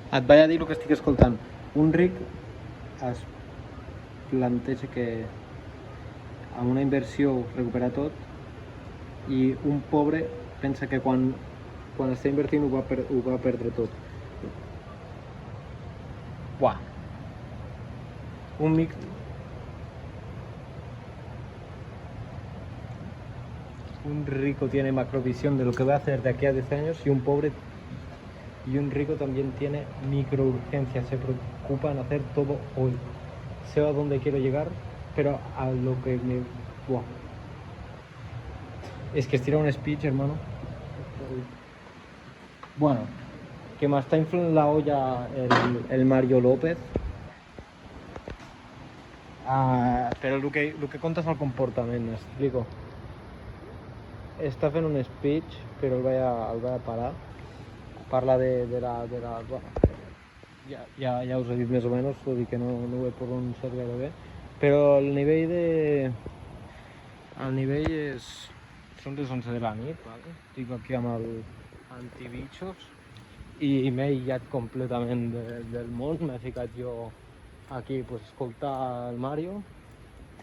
Et vaig a dir el que estic escoltant. Un ric es planteja que amb una inversió recupera tot i un pobre pensa que quan està invertint ho va perdre tot. Buah. Un rico tiene macrovisión de lo que va a hacer de aquí a 10 años y un rico también tiene microurgencias, se preocupa en hacer todo hoy. Sé a dónde quiero llegar, pero a lo que me... Buah. Es que estira un speech, hermano. Bueno, que m'està inflant la olla el Mario López. Però el que compta és el comportament, m'explico. Està fent un speech, però el vaig a parar. Parla de la... Ja us he dit més o menys, vull dir que no ho he pronunciat gaire bé. Però el nivell són les 11 de la nit, ¿vale? Estic aquí amb el antibichos i m'he aïllat completament del món. M'he ficat jo aquí pues, a escoltar el Mario,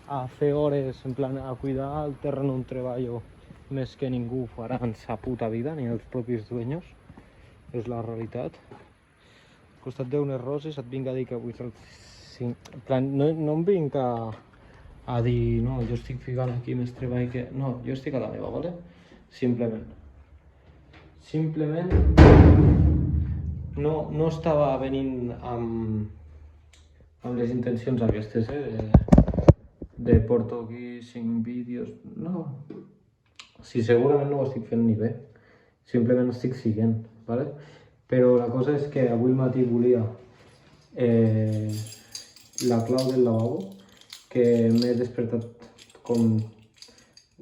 a fer hores en plan a cuidar el terreno on treballo més que ningú farà en sa puta vida, ni els propis dueños, és la realitat. Al costat d'unes roses et vinc a dir que avui és el 5... En plan, no em vinc a dir, no, jo estic ficant aquí més treball que... No, jo estic a la meva, ¿vale? Simplement no estava venint amb les intencions aquestes, de porto aquí 5 vídeos, no. Si segurament no ho estic fent ni bé, simplement estic siguent, ¿vale? Però la cosa és que avui al matí volia la clau del lavabo, que m'he despertat com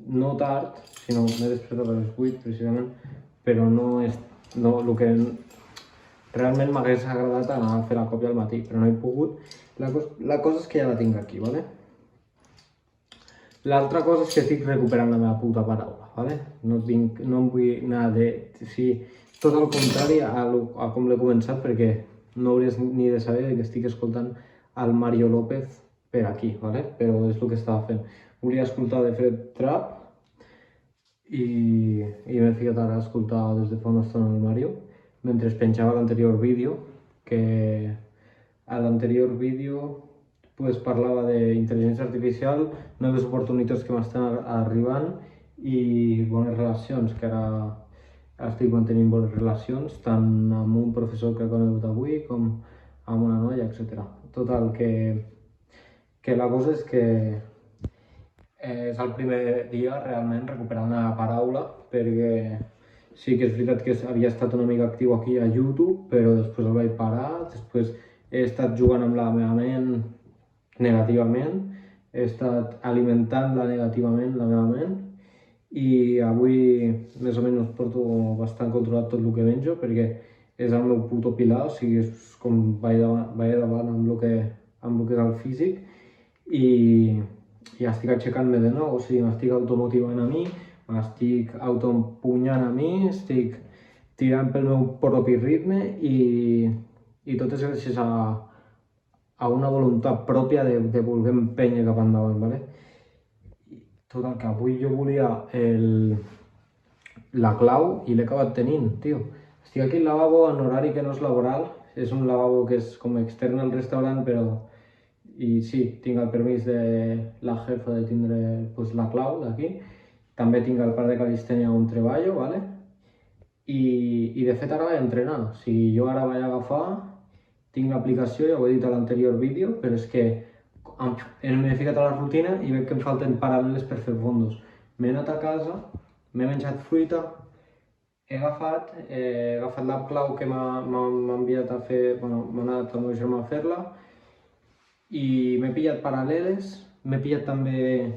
no tard, sinó m'he despertat a les 8 precisament, però el que realment m'hagués agradat anar a fer la còpia al matí, però no he pogut. La cosa és que ja la tinc aquí, ¿vale? L'altra cosa és que estic recuperant la meva puta paraula, ¿vale? No em vull anar de... Sí, tot el contrari a com l'he començat, perquè no hauries ni de saber que estic escoltant el Mario López per aquí, ¿vale? Però és el que estava fent. Volia escoltar de Fred Trap i m'he ficat ara a escoltar des de fa una estona el Mario, mentre penjava l'anterior vídeo, que a l'anterior vídeo pues, parlava d'intel·ligència artificial, noves oportunitats que m'estan arribant i bones relacions, que ara estic mantenint bones relacions, tant amb un professor que he conegut avui com amb una noia, etc. Total, que la cosa és que és el primer dia realment recuperant la paraula, perquè sí que és veritat que havia estat una mica actiu aquí a YouTube, però després el vaig parar, després he estat jugant amb la meva ment negativament, he estat alimentant-la negativament, la meva ment, i avui més o menys porto bastant controlat tot el que menjo, perquè és el meu puto pilar, o sigui, és com vaig davant amb el que és el físic, i estic aixecant-me de nou, o sigui, m'estic automotivant a mi, m'estic autoempunyant a mi, estic tirant pel meu propi ritme i tot és gràcies a una voluntat pròpia de voler empènyer cap endavant, ¿vale? Total, que avui jo volia la clau i l'he acabat tenint, tio. Estic aquí al lavabo en horari que no és laboral, és un lavabo que és com extern al restaurant, però... I sí, tinc el permís de la jefa de tindre pues, la clau d'aquí. També tinc el parc de calistènia on treballo, ¿vale? I de fet ara vaig entrenar. O sigui, jo ara vaig agafar, tinc l'aplicació, ja ho he dit a l'anterior vídeo, però és que m'he ficat a la rutina i veig que em falten paral·leles per fer fondos. M'he anat a casa, m'he menjat fruita, he agafat la clau que m'ha enviat a fer, bueno, m'ha anat el meu germà a fer-la, i m'he pillat paral·leles, m'he pillat també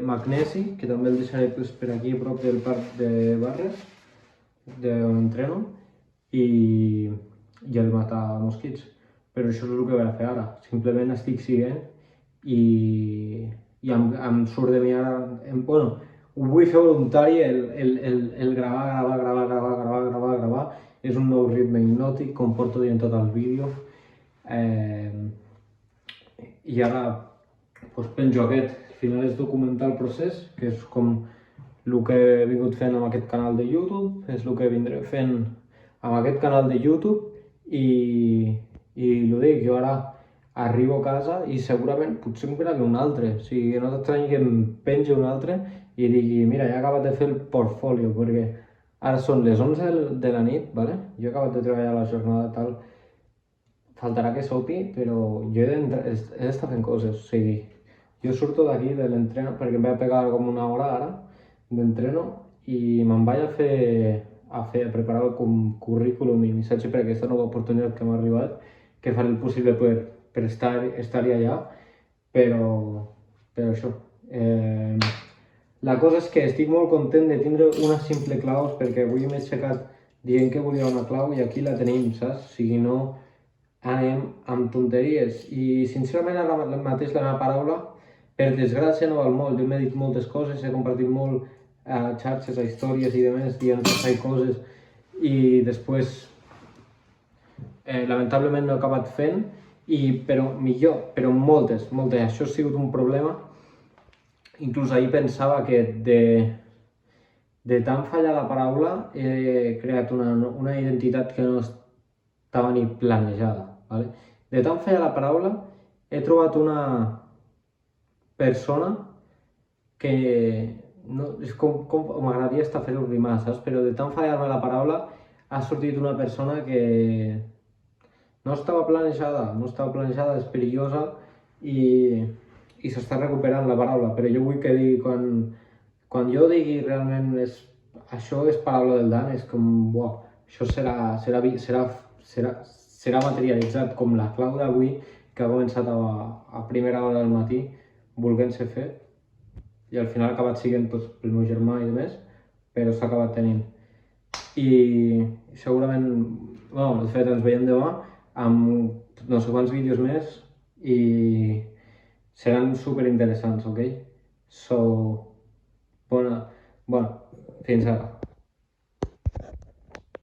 magnesi, que també el deixaré per aquí a prop del parc de Barres, on entreno, i el matar mosquits. Però això és el que vaig a fer ara, simplement estic siguent i em surt de mi ara, bueno, ho vull fer voluntari, el gravar és un nou ritme hipnòtic, com porto dient tot el vídeo. I ara doncs, penjo aquest. Al final és documentar el procés, que és com el que he vingut fent amb aquest canal de YouTube, és el que vindré fent amb aquest canal de YouTube i el dic, jo ara arribo a casa i segurament potser em gravi un altre, o sigui, no t'estranyi que em pengi un altre i digui, mira, ja he acabat de fer el portfolio, perquè ara són les 11 de la nit, ¿vale? Jo he acabat de treballar la jornada tal, faltarà que sopi, però jo he d'estar fent coses, o sigui, jo surto d'aquí de l'entreno, perquè em vaig pegar com una hora ara d'entreno i me'n vaig a preparar el currículum i missatge per aquesta nova oportunitat que m'ha arribat, que faré el possible per estar-hi allà, però això. La cosa és que estic molt content de tindre unes simple claus, perquè avui m'he aixecat dient que volia una clau i aquí la tenim, saps? O sigui, no anem amb tonteries. I sincerament ara mateix la meva paraula, per desgràcia, no val molt. Jo m'he dit moltes coses, he compartit molt a xarxes, a històries i demés, dient que faig coses i després lamentablement no he acabat fent, però millor, però moltes. Això ha sigut un problema. Inclús ahir pensava que de tant fallar la paraula he creat una identitat que no estava ni planejada. ¿Vale? De tant fallar la paraula he trobat una persona que no, és com m'agradaria estar fent-ho rimar, saps? Però de tant fallar-me la paraula ha sortit una persona que no estava planejada, és perillosa i s'està recuperant la paraula, però jo vull que digui, quan jo digui realment això és paraula del Dan, és com, buah, això serà materialitzat com la clau d'avui que ha començat a primera hora del matí volent-se fer i al final ha acabat sent pel meu germà i demés, però s'ha acabat tenint. I segurament, bueno, de fet ens veiem demà amb no sé quants vídeos més i seran super interessants, ok? Bueno, fins ara.